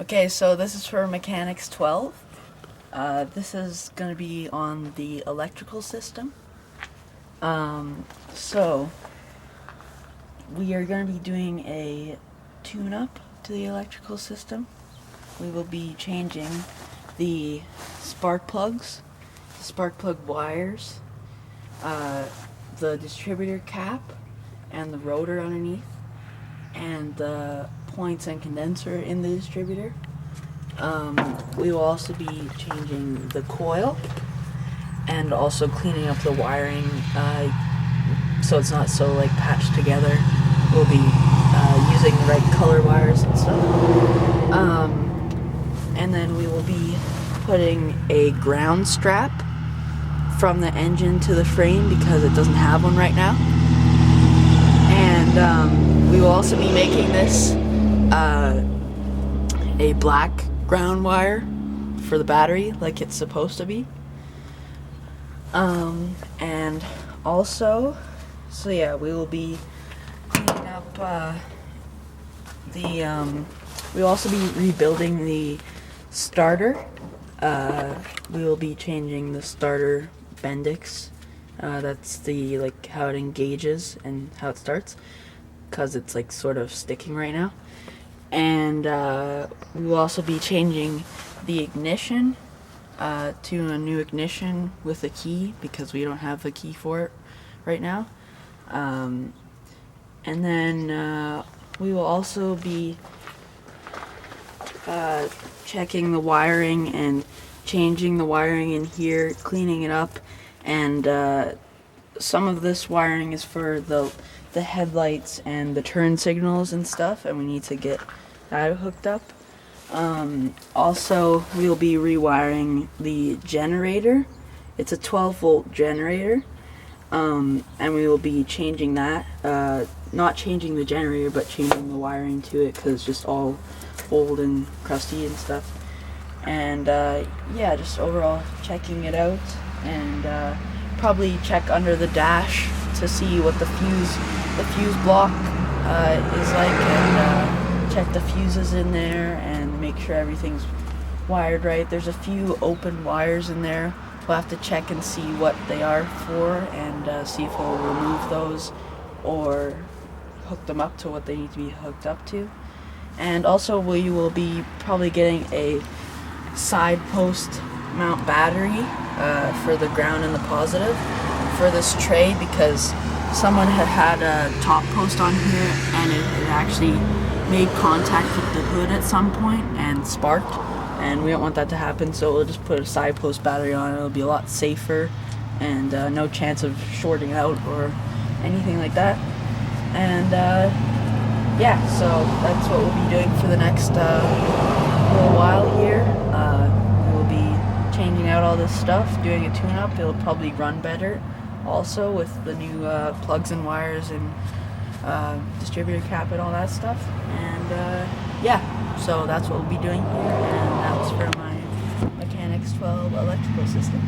Okay, so this is for Mechanics 12. This is going to be on the electrical system. So we are going to be doing a tune-up to the electrical system. We will be changing the spark plugs, the spark plug wires, the distributor cap, and the rotor underneath, and the points and condenser in the distributor. We will also be changing the coil and also cleaning up the wiring so it's not so like patched together. We'll be using the right color wires and stuff. And then we will be putting a ground strap from the engine to the frame because it doesn't have one right now. And we will also be making this a black ground wire for the battery like it's supposed to be. And also, so yeah, we will be cleaning up we'll also be rebuilding the starter. We will be changing the starter Bendix. That's the like how it engages and how it starts, because it's like sort of sticking right now. And we will also be changing the ignition to a new ignition with a key because we don't have a key for it right now. And then we will also be checking the wiring and changing the wiring in here, cleaning it up, and some of this wiring is for the headlights and the turn signals and stuff, and we need to get that hooked up. Also, we'll be rewiring the generator. It's a 12-volt generator, and we will be changing that. Not changing the generator, but changing the wiring to it because it's just all old and crusty and stuff. And yeah, just overall checking it out, and probably check under the dash to see what the fuse block is like, and check the fuses in there and make sure everything's wired right. There's a few open wires in there. We'll have to check and see what they are for, and see if we'll remove those or hook them up to what they need to be hooked up to. And also we will be probably getting a side post mount battery for the ground and the positive for this tray, because someone had a top post on here and it actually made contact with the hood at some point and sparked, and we don't want that to happen, so we'll just put a side post battery on it. It'll be a lot safer, and no chance of shorting out or anything like that. And yeah, so that's what we'll be doing for the next little while here. We'll be changing out all this stuff, doing a tune-up. It'll probably run better also with the new plugs and wires and distributor cap and all that stuff. And yeah, so that's what we'll be doing here, and that's for my Mechanics 12 electrical system.